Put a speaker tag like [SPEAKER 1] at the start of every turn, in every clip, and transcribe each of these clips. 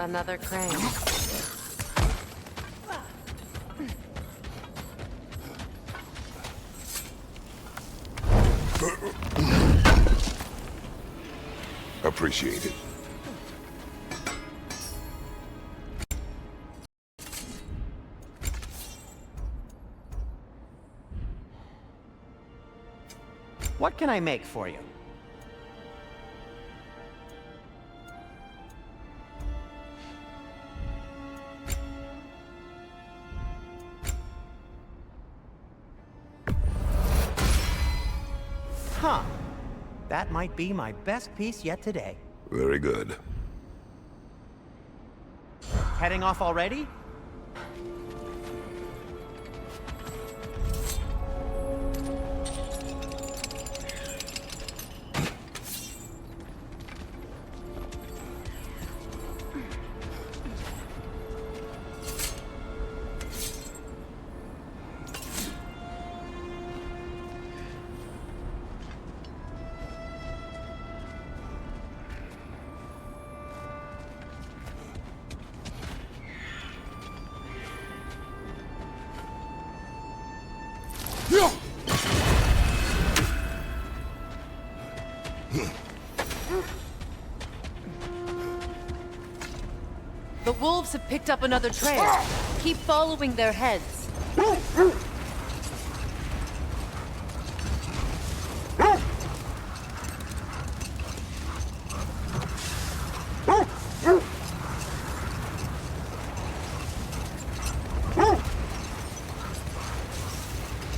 [SPEAKER 1] Another crane.
[SPEAKER 2] Appreciate it.
[SPEAKER 3] What can I make for you? Huh. That might be my best piece yet today.
[SPEAKER 2] Very good.
[SPEAKER 3] Heading off already?
[SPEAKER 1] The wolves have picked up another trail. Keep following their heads.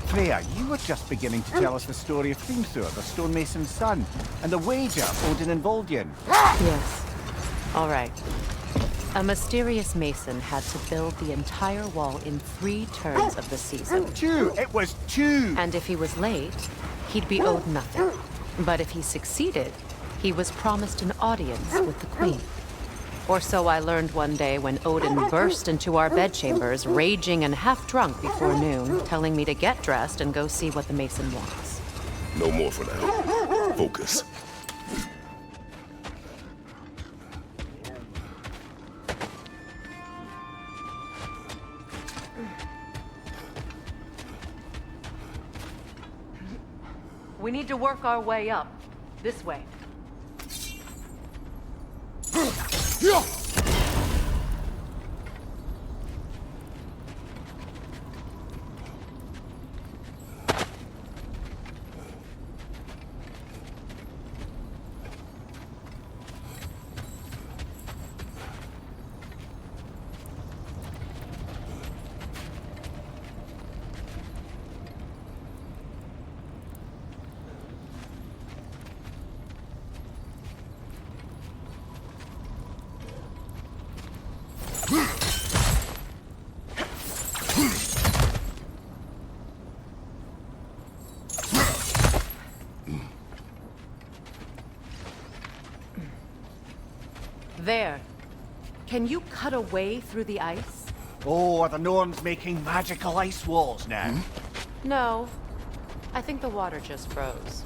[SPEAKER 4] Freya, you were just beginning to tell us the story of Hrimthur, the stonemason's son, and the wager Odin involved you in.
[SPEAKER 1] Yes. All right. A mysterious mason had to build the entire wall in 3 turns of the season.
[SPEAKER 4] 2! It was 2!
[SPEAKER 1] And if he was late, he'd be owed nothing. But if he succeeded, he was promised an audience with the queen. Or so I learned one day when Odin burst into our bedchambers, raging and half drunk before noon, telling me to get dressed and go see what the mason wants.
[SPEAKER 2] No more for now. Focus.
[SPEAKER 1] We need to work our way up. This way. There. Can you cut a way through the ice?
[SPEAKER 4] Oh, are the Norns making magical ice walls now?
[SPEAKER 1] No. I think the water just froze.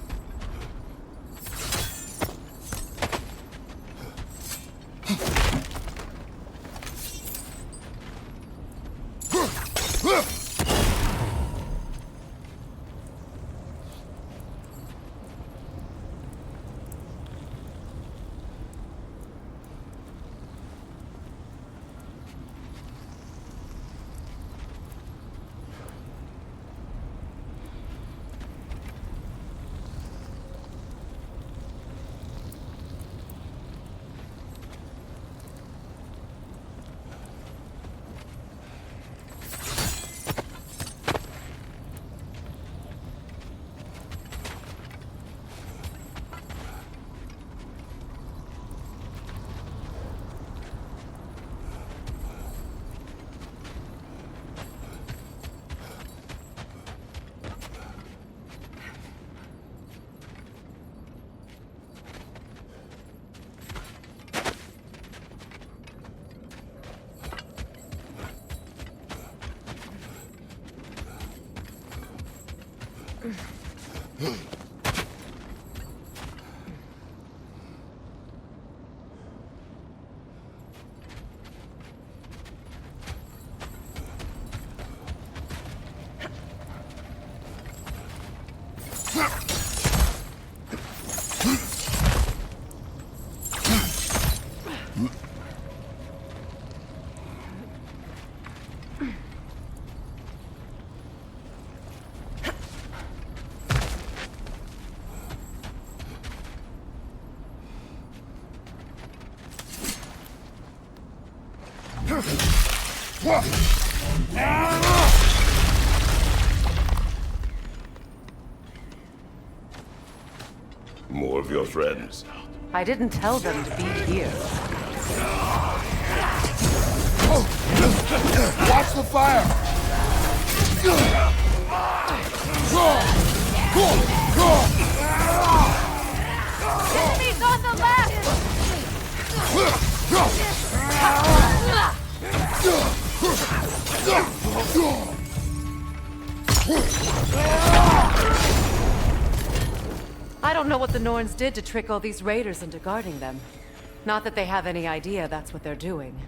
[SPEAKER 2] More of your friends.
[SPEAKER 1] I didn't tell them to be here.
[SPEAKER 5] Watch the fire!
[SPEAKER 1] Enemies on the left! I don't know what the Norns did to trick all these raiders into guarding them. Not that they have any idea that's what they're doing.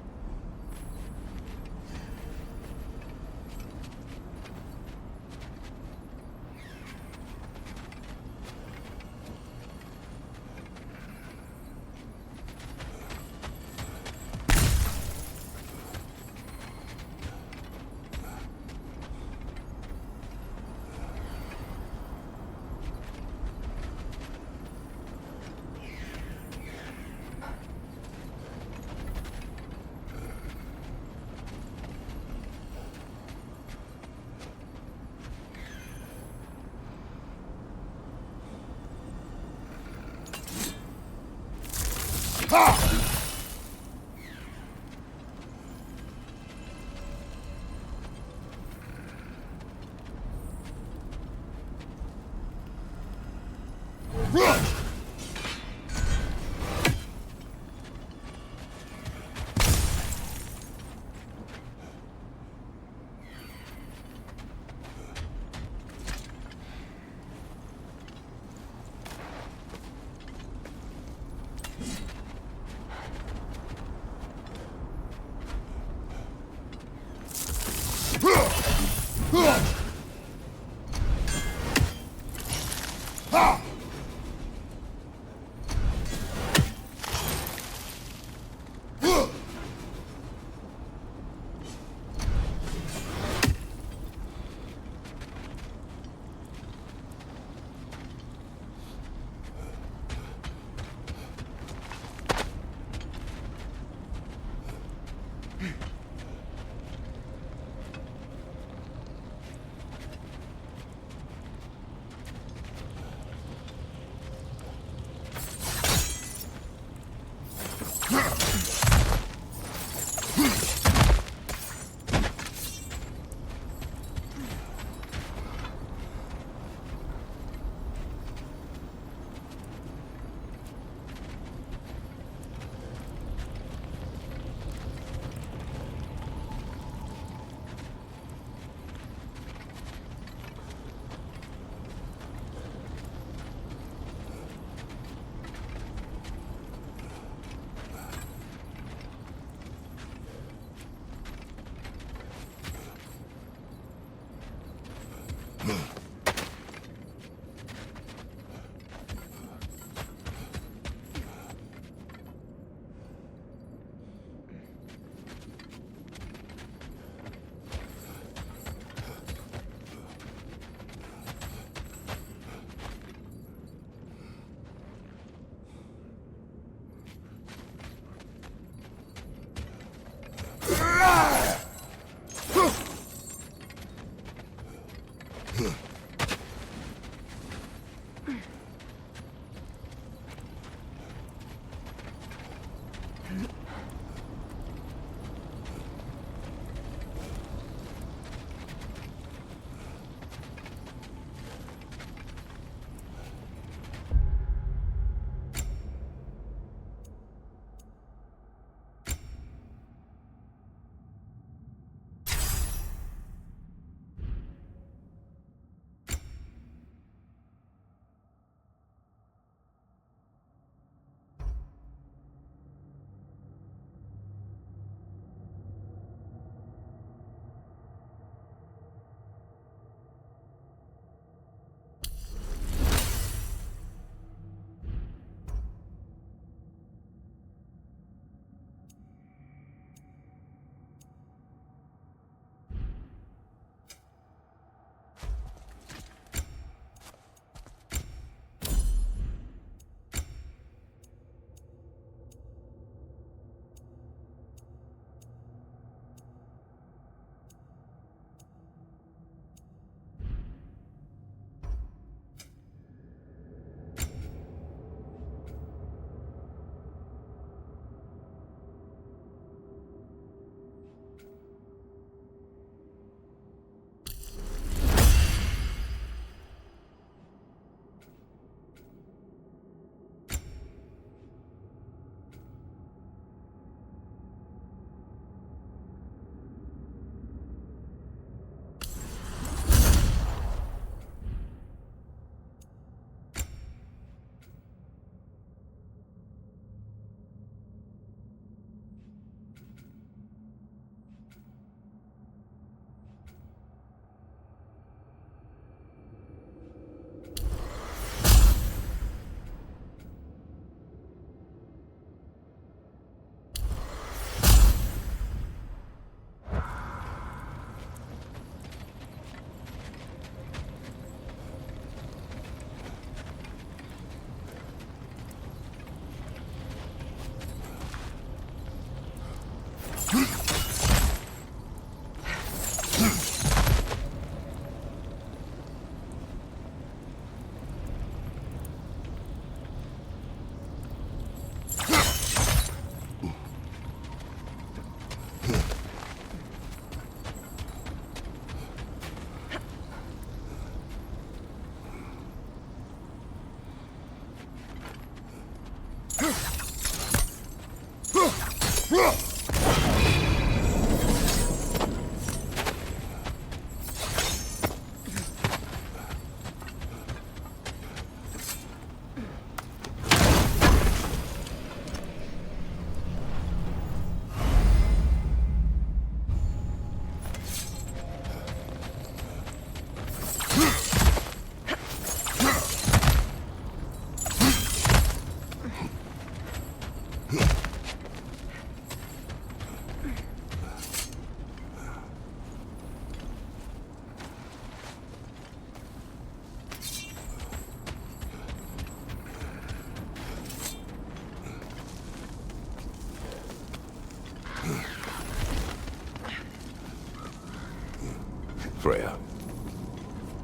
[SPEAKER 2] Freya,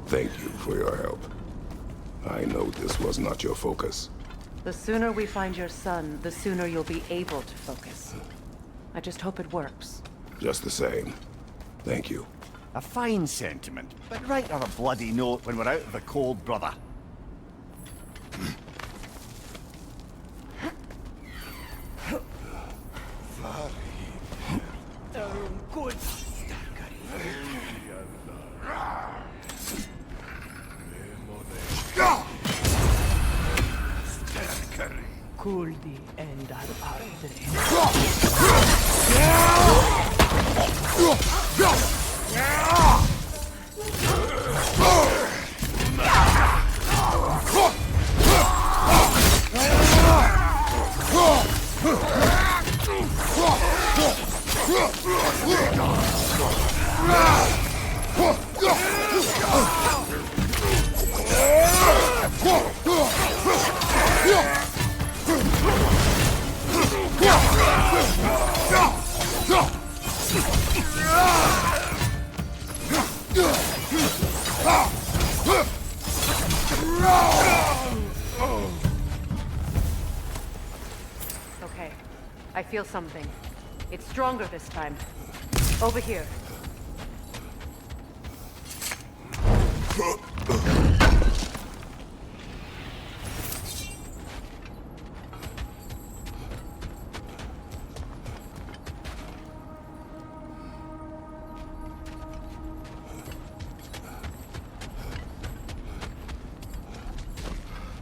[SPEAKER 2] thank you for your help. I know this was not your focus.
[SPEAKER 1] The sooner we find your son, the sooner you'll be able to focus. I just hope it works.
[SPEAKER 2] Just the same, thank you.
[SPEAKER 4] A fine sentiment, but write her a bloody note when we're out of the cold, brother.
[SPEAKER 5] Kuldi endar aldrig.
[SPEAKER 1] Okay, I feel something. It's stronger this time. Over here.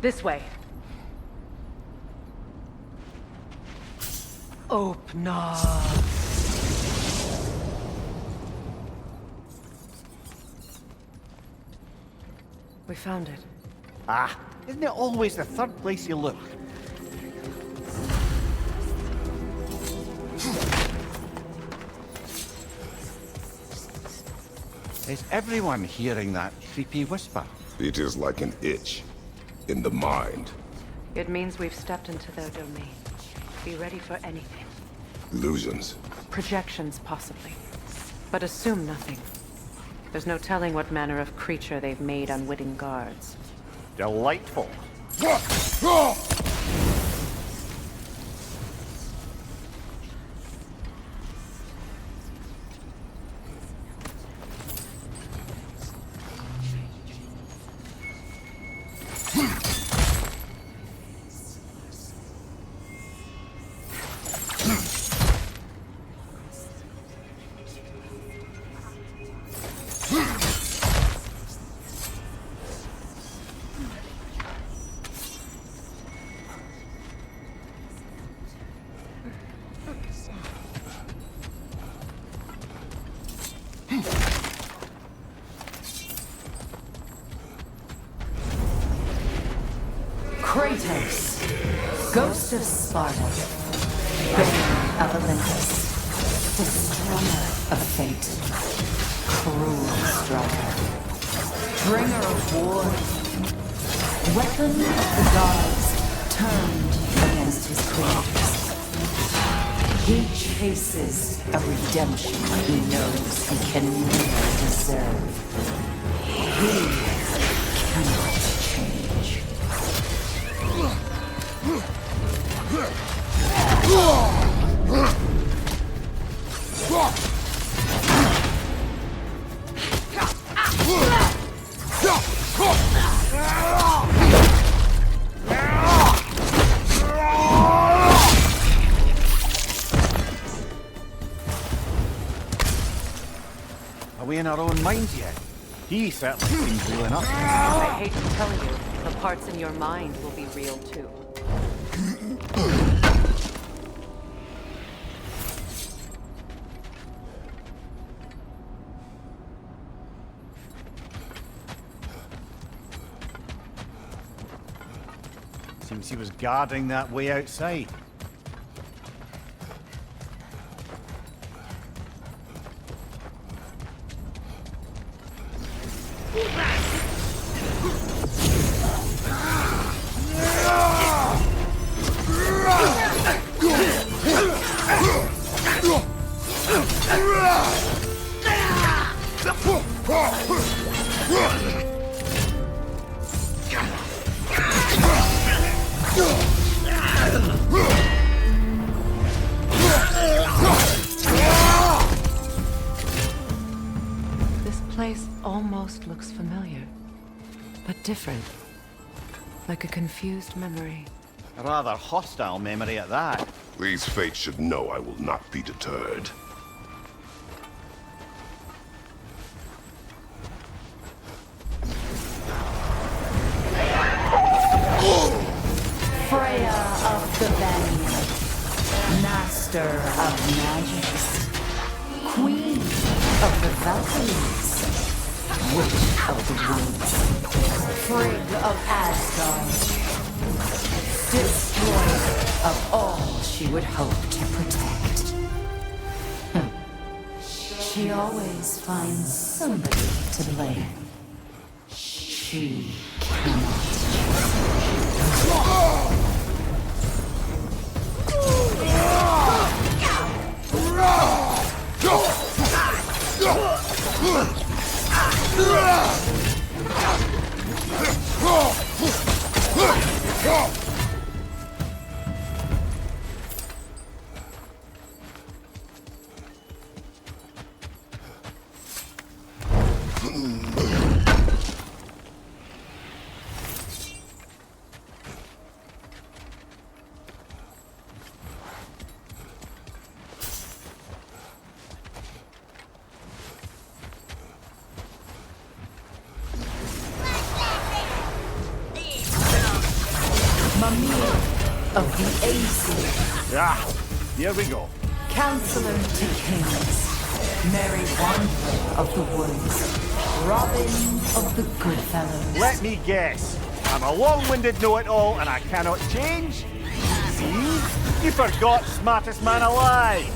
[SPEAKER 1] This way. Open up. We found it.
[SPEAKER 4] Ah, isn't it always the third place you look? Is everyone hearing that creepy whisper?
[SPEAKER 2] It is like an itch in the mind.
[SPEAKER 1] It means we've stepped into their domain. Be ready for anything.
[SPEAKER 2] Illusions.
[SPEAKER 1] Projections, possibly. But assume nothing. There's no telling what manner of creature they've made unwitting guards.
[SPEAKER 4] Delightful.
[SPEAKER 6] Kratos, ghost of Sparta, bane of Olympus, destroyer of fate, cruel striker, bringer of war, weapon of the gods turned against his creators. He chases a redemption he knows he can never deserve. He cannot change.
[SPEAKER 4] our own minds yet. He certainly seems real enough.
[SPEAKER 1] I hate to tell you, the parts in your mind will be real too.
[SPEAKER 4] Seems he was guarding that way outside.
[SPEAKER 1] This place almost looks familiar, but different. Like a confused memory.
[SPEAKER 4] A rather hostile memory at that.
[SPEAKER 2] These fates should know I will not be deterred.
[SPEAKER 6] Freya of the Vanguard, Master of Magics, Queen of the Valkyries, Witch of the Woods, Frigg of Asgard, destroyer of all she would hope to protect. She always finds somebody to blame. She cannot. Of the AC,
[SPEAKER 4] Here we go.
[SPEAKER 6] Counselor to Kings, Merry Wanderer of the Woods, Robin of the Goodfellows.
[SPEAKER 4] Let me guess. I'm a long-winded know-it-all and I cannot change? See? You forgot smartest man alive.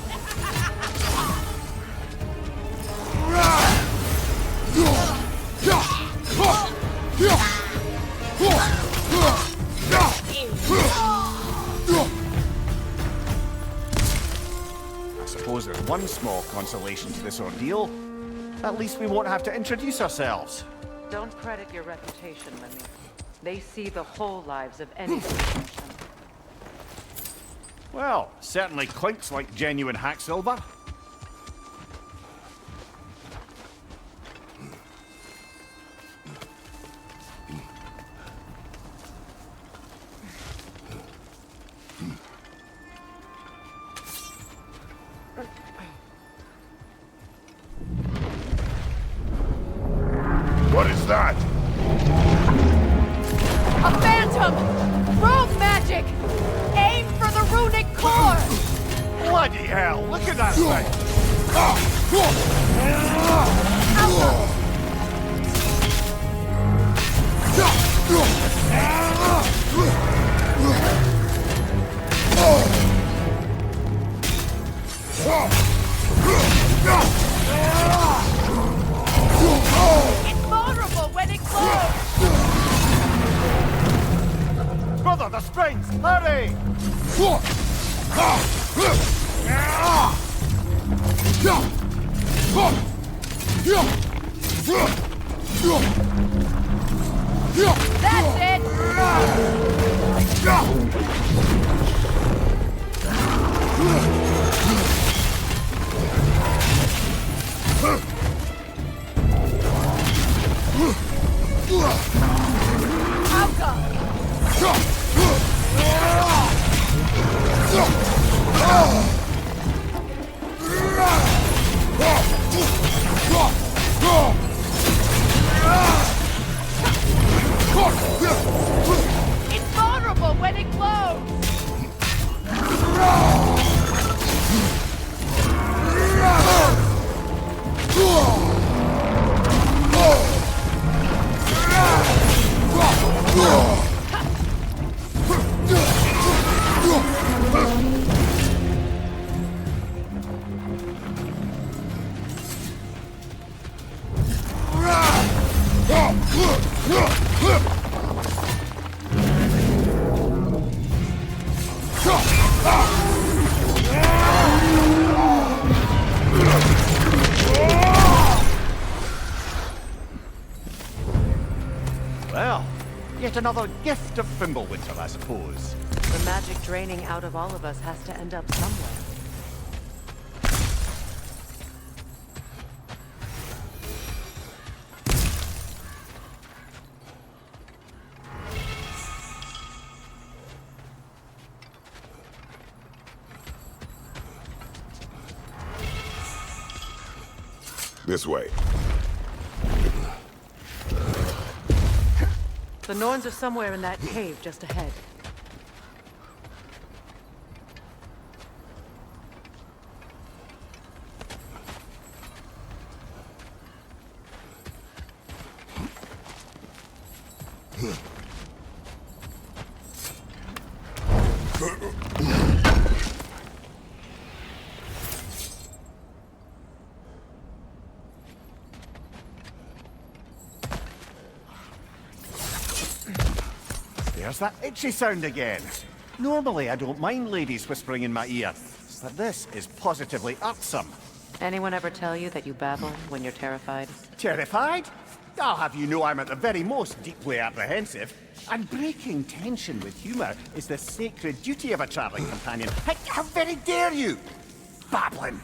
[SPEAKER 4] I suppose there's one small consolation to this ordeal. At least we won't have to introduce ourselves.
[SPEAKER 1] Don't credit your reputation, Mimi. They see the whole lives of any profession.
[SPEAKER 4] Well, certainly clinks like genuine hacksilver.
[SPEAKER 2] What is that?
[SPEAKER 1] A phantom! Rogue magic! Aim for the runic core!
[SPEAKER 4] Bloody hell, look at that thing!
[SPEAKER 1] It's vulnerable when it glows!
[SPEAKER 4] Brother, the springs! Hurry!
[SPEAKER 1] That's it!
[SPEAKER 4] Well, yet another gift of Fimbulwinter, I suppose.
[SPEAKER 1] The magic draining out of all of us has to end up somewhere.
[SPEAKER 2] This way.
[SPEAKER 1] The Norns are somewhere in that cave just ahead.
[SPEAKER 4] There's that itchy sound again. Normally I don't mind ladies whispering in my ear, but this is positively irksome.
[SPEAKER 1] Anyone ever tell you that you babble when you're terrified?
[SPEAKER 4] Terrified? I'll have you know I'm at the very most deeply apprehensive. And breaking tension with humour is the sacred duty of a travelling companion. How very dare you! Babbling!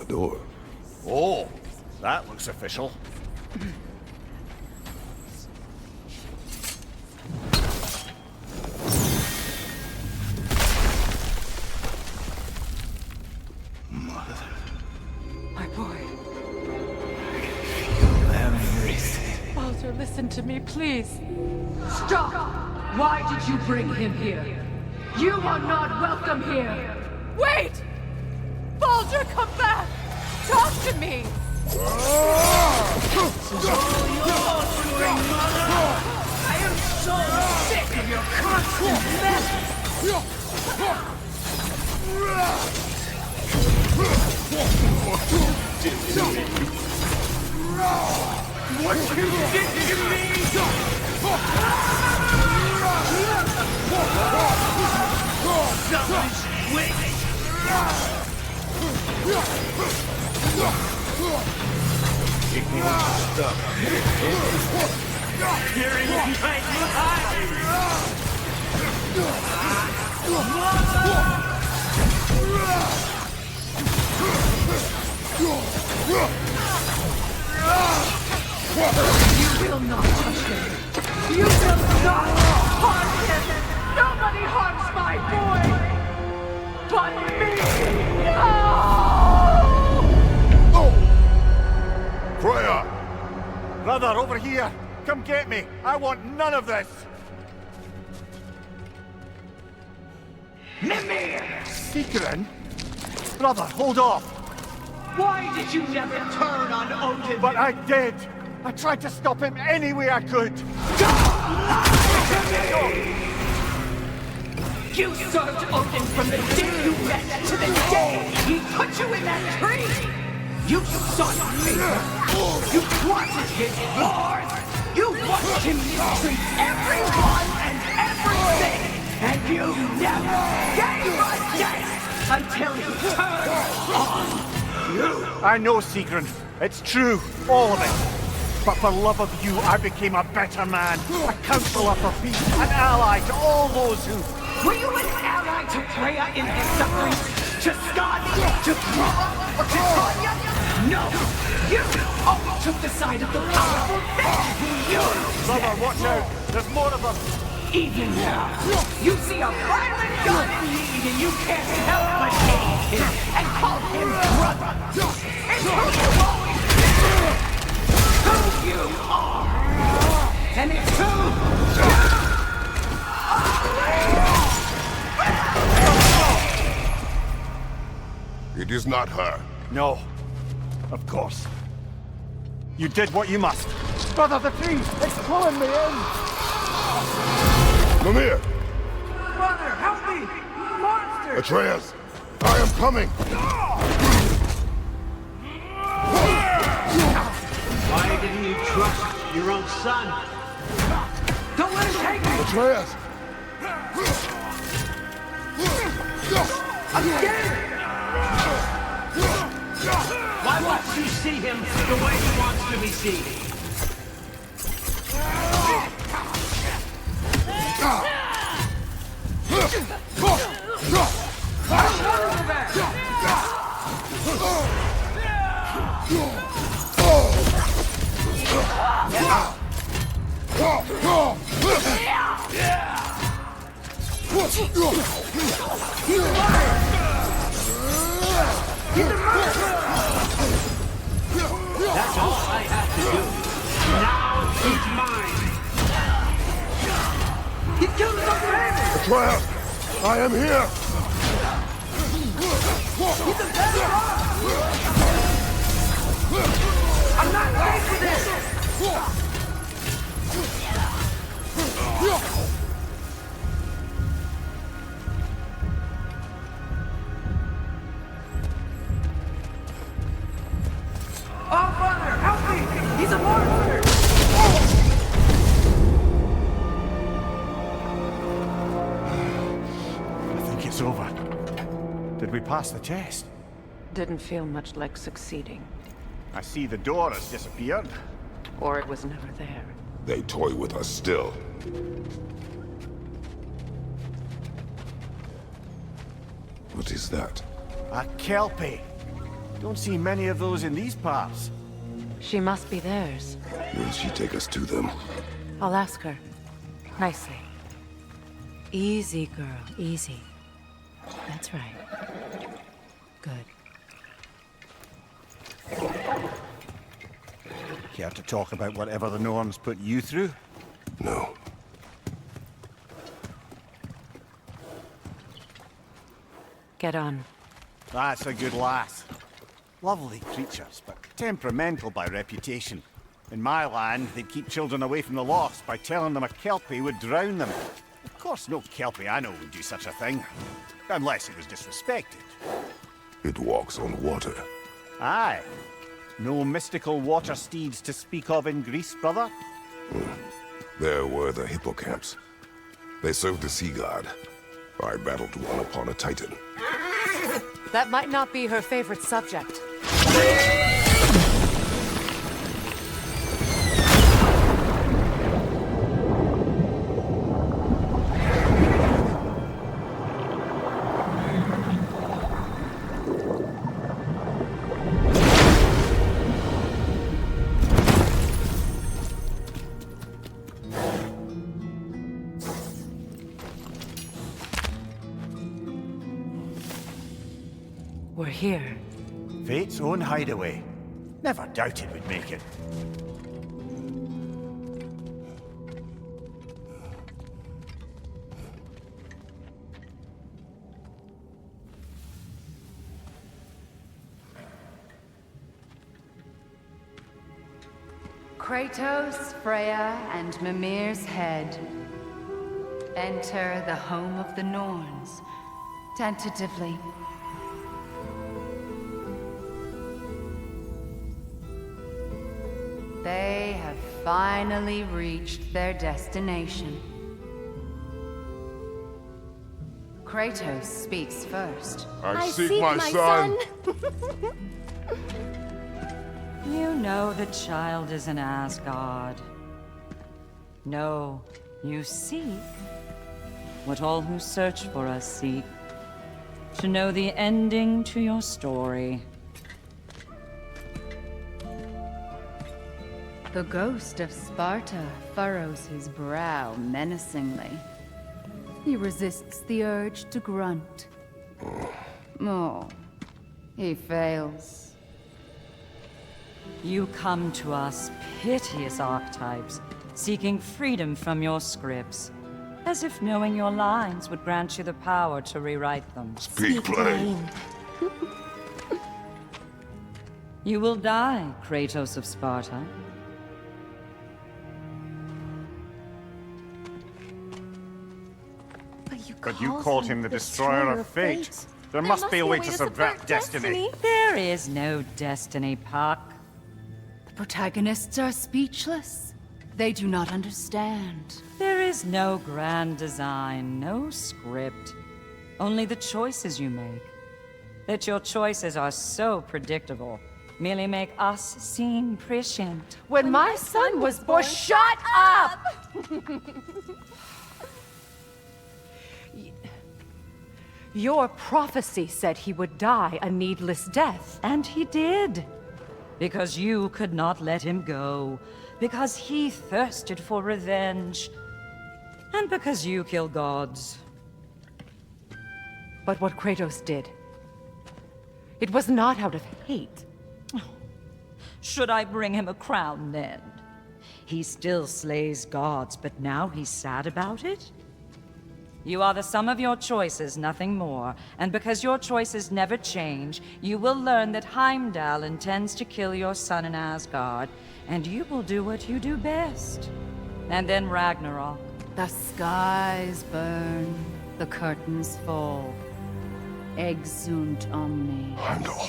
[SPEAKER 2] A door.
[SPEAKER 4] Oh, that looks official.
[SPEAKER 1] My boy.
[SPEAKER 5] Everything.
[SPEAKER 1] Baldur, listen to me, please.
[SPEAKER 6] Stop! Why did you bring him here? You are not welcome here!
[SPEAKER 1] Wait! Baldur, come back! Talk to me!
[SPEAKER 5] I am so sick of your constant mess! What you did to me! Selfish witch! Hearing my
[SPEAKER 6] You will not touch him! You will not harm him! Nobody harms my boy! But me! No!
[SPEAKER 2] Freya!
[SPEAKER 4] Brother, over here! Come get me! I want none of this!
[SPEAKER 5] Mimir!
[SPEAKER 4] Secret? Brother, hold off!
[SPEAKER 5] Why did you never turn on Odin?
[SPEAKER 4] But I did! I tried to stop him any way I could!
[SPEAKER 5] You served Odin from the day you met to the day he put you in that tree! You sought favor! You wanted his wars! You watched him mistreat everyone and everything! And you never gave a dance until he turned on you!
[SPEAKER 4] I know, Sigrun. It's true. All of it. But for love of you, I became a better man. A counselor for peace. An ally to all those who...
[SPEAKER 5] Were you an ally to Freya in his sufferings? To Skadi? To Groma? Or to Tanya? No! You always took the side of the powerful. You
[SPEAKER 4] Brother, watch out. There's more of them.
[SPEAKER 5] even now, you see a violent god in need and you can't help but hate him and call him brother. It's who you always been. Who you are. And it's who you
[SPEAKER 2] It is not her.
[SPEAKER 4] No. Of course. You did what you must. Brother, the tree! It's pulling me in!
[SPEAKER 2] Mimir!
[SPEAKER 6] Brother, help me! Monster!
[SPEAKER 2] Atreus! I am coming!
[SPEAKER 5] Why didn't you trust your own son?
[SPEAKER 6] Don't let him take me!
[SPEAKER 2] Atreus!
[SPEAKER 6] I'm scared!
[SPEAKER 5] Why won't you see him the way he wants to be seen? That's all I have to do. Now he's mine.
[SPEAKER 6] He killed us already!
[SPEAKER 2] Atreus! I am here!
[SPEAKER 6] He's a better I'm not ready for this! Oh, brother, help me! He's a monster!
[SPEAKER 4] I think it's over. Did we pass the test?
[SPEAKER 1] Didn't feel much like succeeding.
[SPEAKER 4] I see the door has disappeared.
[SPEAKER 1] Or it was never there.
[SPEAKER 2] They toy with us still. What is that?
[SPEAKER 4] A Kelpie. Don't see many of those in these parts.
[SPEAKER 1] She must be theirs.
[SPEAKER 2] Will she take us to them?
[SPEAKER 1] I'll ask her. Nicely. Easy, girl. Easy. That's right. Good.
[SPEAKER 4] Care to talk about whatever the Norns put you through?
[SPEAKER 2] No.
[SPEAKER 1] Get on.
[SPEAKER 4] That's a good lass. Lovely creatures, but temperamental by reputation. In my land, they'd keep children away from the lost by telling them a Kelpie would drown them. Of course, no Kelpie I know would do such a thing. Unless it was disrespected.
[SPEAKER 2] It walks on water.
[SPEAKER 4] Aye. No mystical water steeds to speak of in Greece, brother?
[SPEAKER 2] There were the hippocamps. They served the sea god. I battled one upon a titan.
[SPEAKER 1] That might not be her favorite subject. We're here.
[SPEAKER 4] Fate's own hideaway. Never doubted we'd make it.
[SPEAKER 7] Kratos, Freya, and Mimir's head. Enter the home of the Norns. Tentatively. They have finally reached their destination. Kratos speaks first.
[SPEAKER 2] I seek my son!
[SPEAKER 8] You know the child is in Asgard. No, you seek what all who search for us seek. To know the ending to your story.
[SPEAKER 7] The ghost of Sparta furrows his brow menacingly. He resists the urge to grunt. Oh, he fails.
[SPEAKER 8] You come to us, piteous archetypes, seeking freedom from your scripts. As if knowing your lines would grant you the power to rewrite them.
[SPEAKER 2] Speak plain.
[SPEAKER 8] You will die, Kratos of Sparta.
[SPEAKER 4] But you called him the Destroyer of Fate. There must be a way to subvert destiny.
[SPEAKER 8] There is no destiny, Puck.
[SPEAKER 7] The protagonists are speechless. They do not understand.
[SPEAKER 8] There is no grand design, no script. Only the choices you make. That your choices are so predictable merely make us seem prescient.
[SPEAKER 6] When my son was born, shut up!
[SPEAKER 1] Your prophecy said he would die a needless death.
[SPEAKER 8] And he did. Because you could not let him go. Because he thirsted for revenge. And because you kill gods.
[SPEAKER 1] But what Kratos did, it was not out of hate.
[SPEAKER 8] Should I bring him a crown then? He still slays gods, but now he's sad about it? You are the sum of your choices, nothing more. And because your choices never change, you will learn that Heimdall intends to kill your son in Asgard, and you will do what you do best. And then Ragnarok.
[SPEAKER 7] The skies burn, the curtains fall. Exunt omnes.
[SPEAKER 2] Heimdall.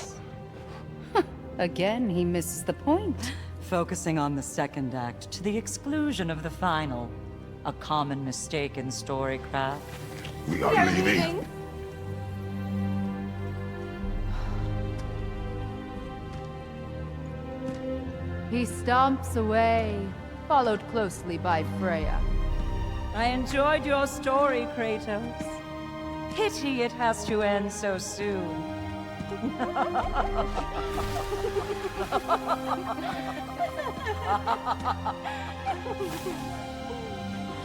[SPEAKER 7] Again, he misses the point.
[SPEAKER 8] Focusing on the second act to the exclusion of the final. A common mistake in storycraft.
[SPEAKER 2] We are leaving.
[SPEAKER 7] He stomps away, followed closely by Freya.
[SPEAKER 8] I enjoyed your story, Kratos. Pity it has to end so soon.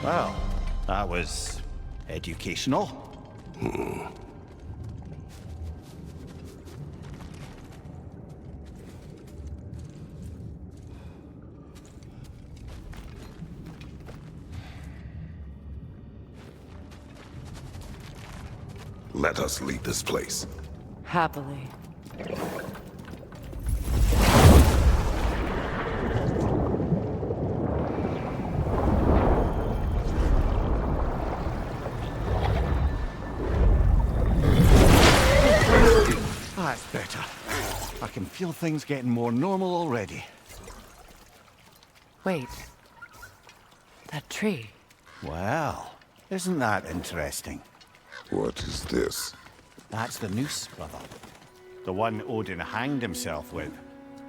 [SPEAKER 4] Well, that was educational.
[SPEAKER 2] Let us leave this place.
[SPEAKER 1] Happily.
[SPEAKER 4] That's better. I can feel things getting more normal already.
[SPEAKER 1] Wait. That tree.
[SPEAKER 4] Well, isn't that interesting?
[SPEAKER 2] What is this?
[SPEAKER 4] That's the noose, brother. The one Odin hanged himself with.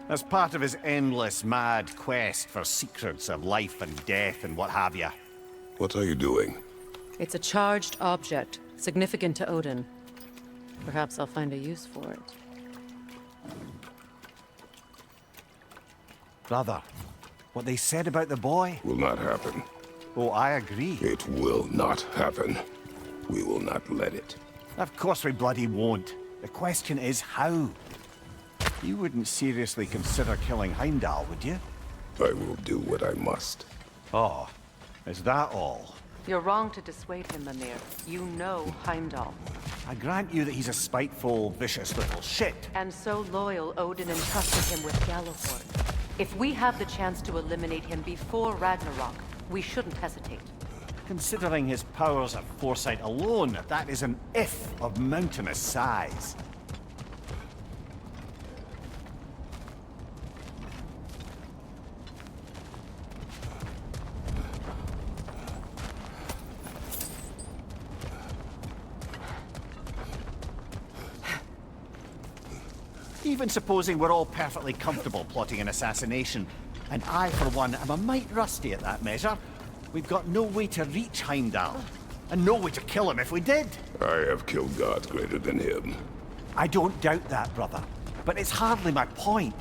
[SPEAKER 4] As part of his endless, mad quest for secrets of life and death and what have you.
[SPEAKER 2] What are you doing?
[SPEAKER 1] It's a charged object, significant to Odin. Perhaps I'll find a use for it.
[SPEAKER 4] Brother, what they said about the boy?
[SPEAKER 2] Will not happen.
[SPEAKER 4] Oh, I agree.
[SPEAKER 2] It will not happen. We will not let it.
[SPEAKER 4] Of course we bloody won't. The question is how. You wouldn't seriously consider killing Heimdall, would you?
[SPEAKER 2] I will do what I must.
[SPEAKER 4] Oh, is that all?
[SPEAKER 1] You're wrong to dissuade him, Mimir. You know Heimdall.
[SPEAKER 4] I grant you that he's a spiteful, vicious little shit.
[SPEAKER 1] And so loyal, Odin entrusted him with Gjallarhorn. If we have the chance to eliminate him before Ragnarok, we shouldn't hesitate.
[SPEAKER 4] Considering his powers of foresight alone, that is an if of mountainous size. Even supposing we're all perfectly comfortable plotting an assassination, and I, for one, am a mite rusty at that measure, we've got no way to reach Heimdall, and no way to kill him if we did.
[SPEAKER 2] I have killed gods greater than him.
[SPEAKER 4] I don't doubt that, brother, but it's hardly my point.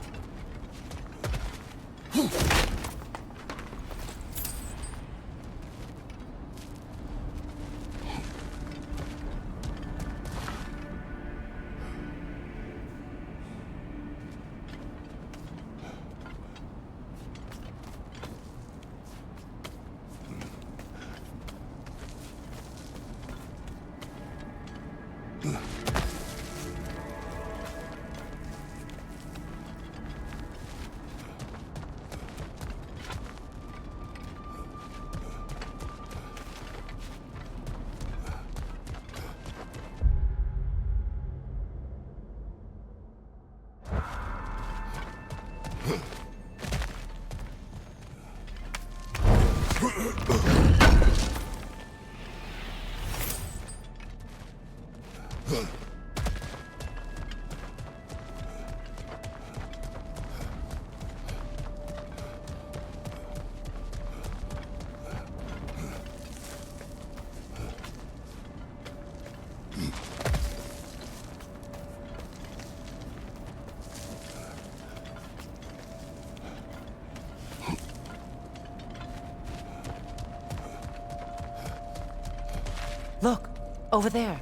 [SPEAKER 1] Look, over there.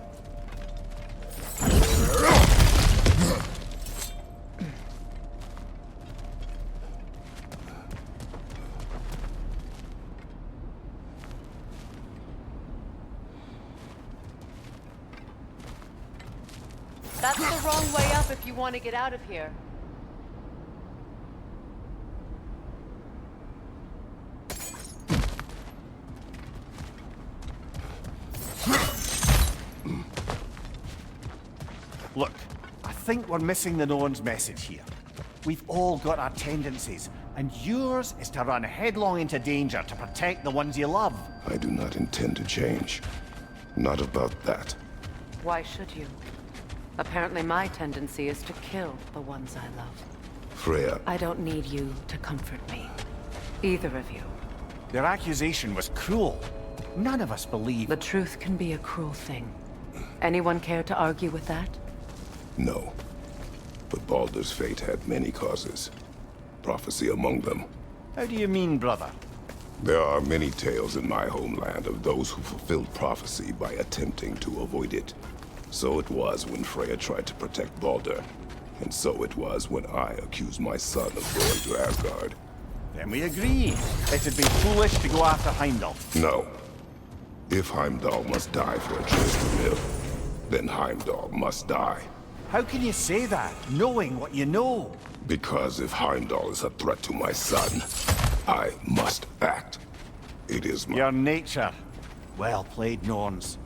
[SPEAKER 1] That's the wrong way up if you want to get out of here.
[SPEAKER 4] Look, I think we're missing the Norns' message here. We've all got our tendencies, and yours is to run headlong into danger to protect the ones you love.
[SPEAKER 2] I do not intend to change. Not about that.
[SPEAKER 1] Why should you? Apparently my tendency is to kill the ones I love.
[SPEAKER 2] Freya,
[SPEAKER 1] I don't need you to comfort me. Either of you.
[SPEAKER 4] Their accusation was cruel. None of us believe.
[SPEAKER 1] The truth can be a cruel thing. Anyone care to argue with that?
[SPEAKER 2] no. But Baldur's fate had many causes. Prophecy among them.
[SPEAKER 4] How do you mean, brother?
[SPEAKER 2] There are many tales in my homeland of those who fulfilled prophecy by attempting to avoid it. So it was when Freya tried to protect Baldur. And so it was when I accused my son of going to Asgard.
[SPEAKER 4] Then we agree. It'd be foolish to go after Heimdall.
[SPEAKER 2] No. If Heimdall must die for Atreus to live, then Heimdall must die.
[SPEAKER 4] How can you say that, knowing what you know?
[SPEAKER 2] Because if Heimdall is a threat to my son, I must act. It is my...
[SPEAKER 4] Your nature. Well played, Norns.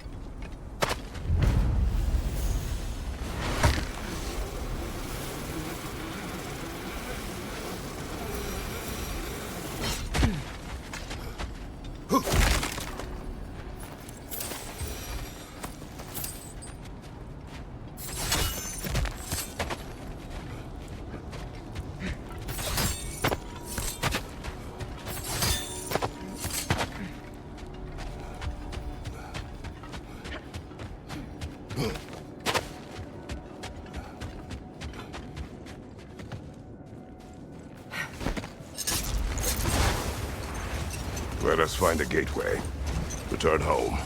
[SPEAKER 2] Let us find a gateway. Return home.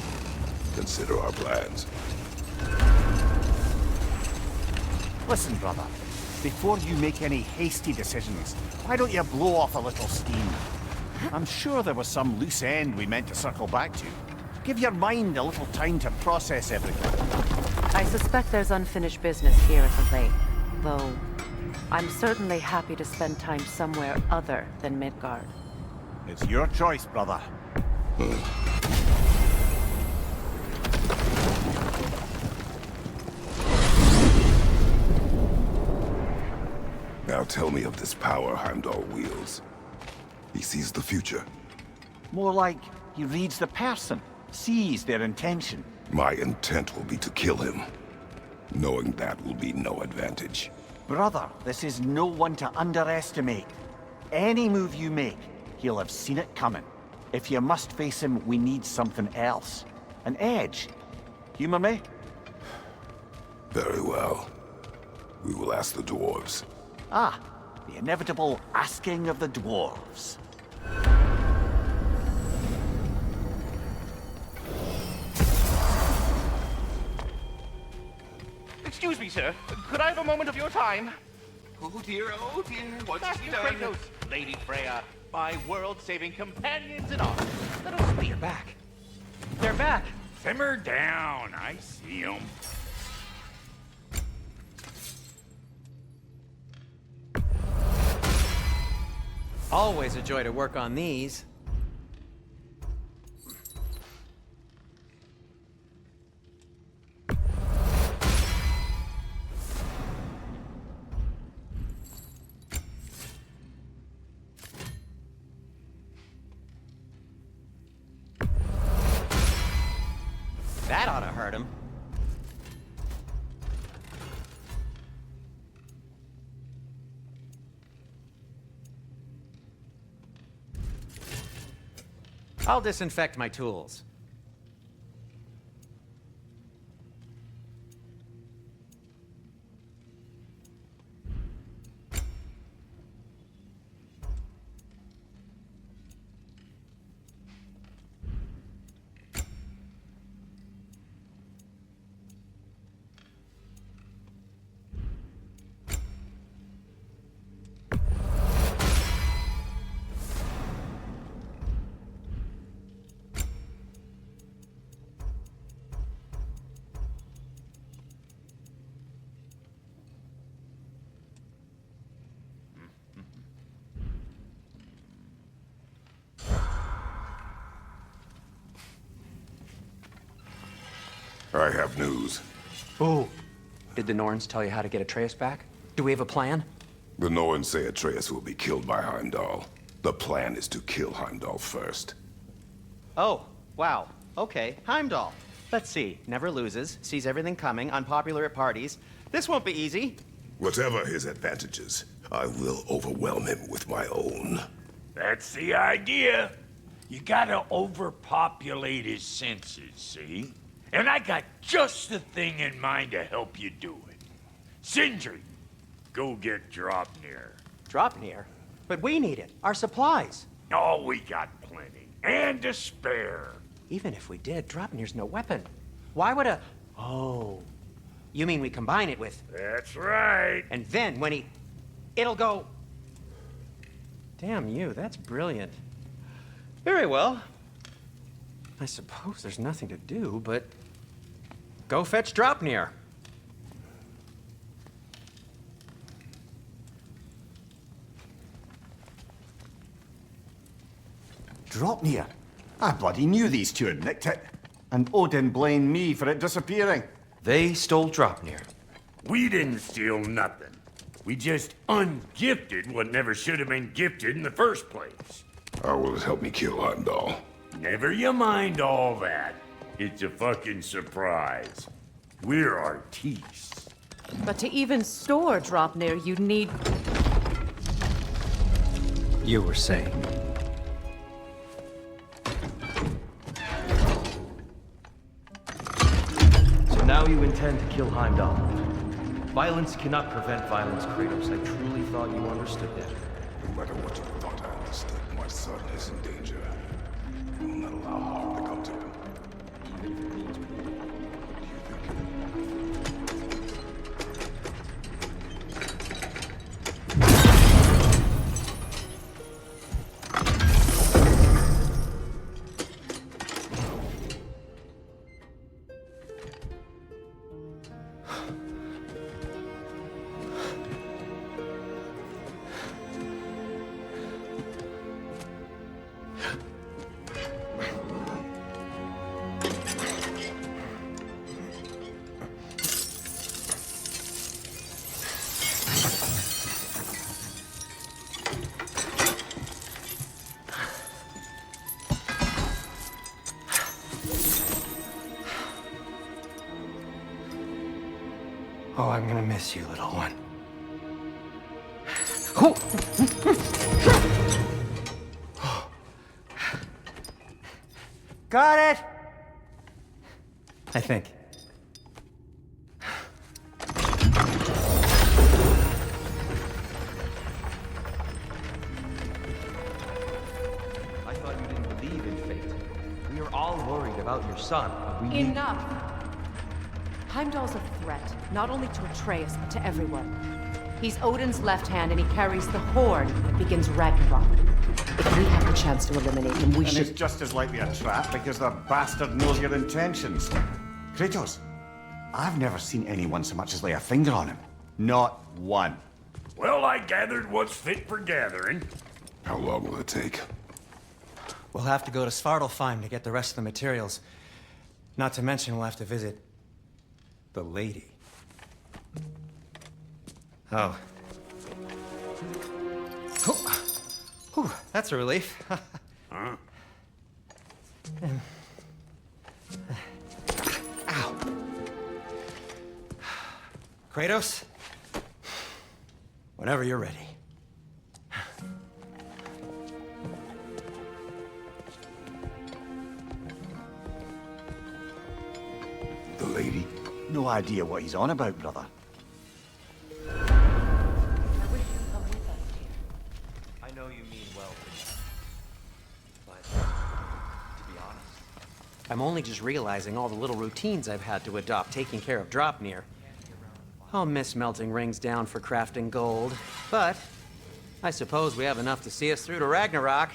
[SPEAKER 2] Consider our plans.
[SPEAKER 4] Listen, brother. Before you make any hasty decisions, why don't you blow off a little steam? I'm sure there was some loose end we meant to circle back to. Give your mind a little time to process everything.
[SPEAKER 1] I suspect there's unfinished business here at the lake, though I'm certainly happy to spend time somewhere other than Midgard.
[SPEAKER 4] It's your choice, brother.
[SPEAKER 2] Now tell me of this power Heimdall wields. He sees the future.
[SPEAKER 4] More like he reads the person, sees their intention.
[SPEAKER 2] My intent will be to kill him. Knowing that will be no advantage.
[SPEAKER 4] Brother, this is no one to underestimate. Any move you make, he'll have seen it coming. If you must face him, we need something else. An edge. Humor me?
[SPEAKER 2] Very well. We will ask the dwarves.
[SPEAKER 4] Ah, the inevitable asking of the dwarves.
[SPEAKER 9] Excuse me, sir. Could I have a moment of your time? Oh dear, what's he done?
[SPEAKER 3] Kratos, Lady Freya, my world-saving companions in arms. Let us be back. They're back.
[SPEAKER 9] Simmer down. I see him.
[SPEAKER 3] Always a joy to work on these. That ought to hurt him.
[SPEAKER 10] I'll disinfect my tools.
[SPEAKER 2] I have news.
[SPEAKER 10] Ooh. Did the Norns tell you how to get Atreus back? Do we have a plan?
[SPEAKER 2] The Norns say Atreus will be killed by Heimdall. The plan is to kill Heimdall first.
[SPEAKER 10] Oh, wow. Okay, Heimdall. Let's see. Never loses, sees everything coming, unpopular at parties. This won't be easy.
[SPEAKER 2] Whatever his advantages, I will overwhelm him with my own.
[SPEAKER 11] That's the idea. You gotta overpopulate his senses, see? And I got just the thing in mind to help you do it. Sindri, go get Draupnir.
[SPEAKER 10] Draupnir? But we need it. Our supplies.
[SPEAKER 11] Oh, we got plenty. And to spare.
[SPEAKER 10] Even if we did, Draupnir's no weapon. Why would a... Oh. You mean we combine it with...
[SPEAKER 11] That's right.
[SPEAKER 10] And then when he... It'll go... Damn you, that's brilliant. Very well. I suppose there's nothing to do, but... Go fetch Draupnir.
[SPEAKER 4] Draupnir? I bloody knew these two had nicked it. And Odin blamed me for it disappearing.
[SPEAKER 12] They stole Draupnir.
[SPEAKER 11] We didn't steal nothing. We just ungifted what never should have been gifted in the first place.
[SPEAKER 2] How will it help me kill Heimdall?
[SPEAKER 11] Never you mind all that. It's a fucking surprise. We're artistes.
[SPEAKER 1] But to even store Draupnir, you need...
[SPEAKER 12] You were saying. So now you intend to kill Heimdall. Violence cannot prevent violence, Kratos. I truly thought you understood that.
[SPEAKER 2] No matter what you thought I understood, my son is in danger. I will not allow harm to come to him.
[SPEAKER 10] Oh, I'm gonna miss you, little one. Got it! I think.
[SPEAKER 12] I thought you didn't believe in fate. We are all worried about your son, but we need...
[SPEAKER 1] Enough! Heimdall's a threat, not only to Atreus, but to everyone. He's Odin's left hand, and he carries the horn that begins Ragnarok. If we have the chance to eliminate him, we should...
[SPEAKER 4] And it's just as likely a trap because the bastard knows your intentions. Kratos, I've never seen anyone so much as lay a finger on him. Not one.
[SPEAKER 11] Well, I gathered what's fit for gathering.
[SPEAKER 2] How long will it take?
[SPEAKER 10] We'll have to go to Svartalfheim to get the rest of the materials. Not to mention we'll have to visit... the lady. Oh. Whew, that's a relief.
[SPEAKER 11] Huh?
[SPEAKER 10] Ow. Kratos? Whenever you're ready.
[SPEAKER 4] no idea what he's on about, brother.
[SPEAKER 12] I know you mean well, but to be honest,
[SPEAKER 10] I'm only just realizing all the little routines I've had to adopt taking care of Dropnir. I'll miss melting rings down for crafting gold, but I suppose we have enough to see us through to Ragnarok.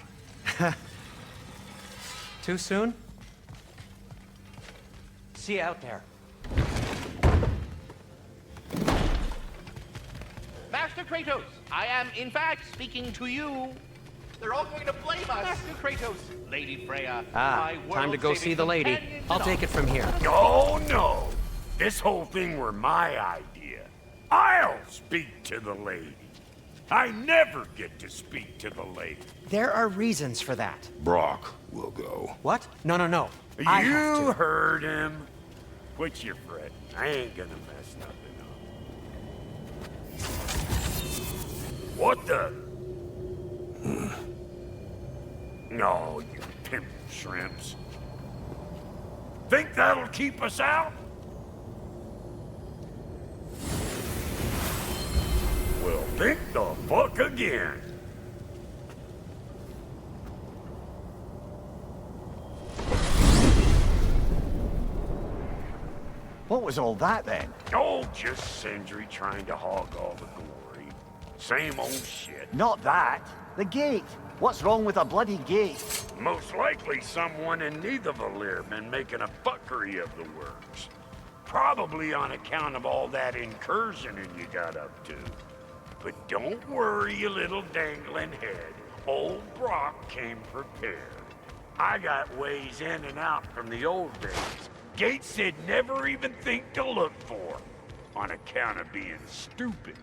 [SPEAKER 10] Too soon? See you out there.
[SPEAKER 3] Master Kratos, I am in fact speaking to you. They're all going to blame us. Master Kratos, Lady Freya.
[SPEAKER 10] Ah, time to go see the lady. I'll take it from here.
[SPEAKER 11] Oh, no. This whole thing were my idea. I'll speak to the lady. I never get to speak to the lady.
[SPEAKER 10] There are reasons for that.
[SPEAKER 2] Brock will go.
[SPEAKER 10] What? No, no, no. I have
[SPEAKER 11] You
[SPEAKER 10] to.
[SPEAKER 11] heard him. Quit your fretting. I ain't gonna mess nothing up. What the? No, you pimp shrimps. Think that'll keep us out? Well, think the fuck again.
[SPEAKER 4] What was all that then?
[SPEAKER 11] Oh, just Sindri trying to hog all the glory. Same old shit.
[SPEAKER 4] Not that. The gate. What's wrong with a bloody gate?
[SPEAKER 11] Most likely someone in Nidavellir been making a fuckery of the works. Probably on account of all that incursioning you got up to. But don't worry, you little dangling head. Old Brock came prepared. I got ways in and out from the old days. Gates said never even think to look for, on account of being stupid.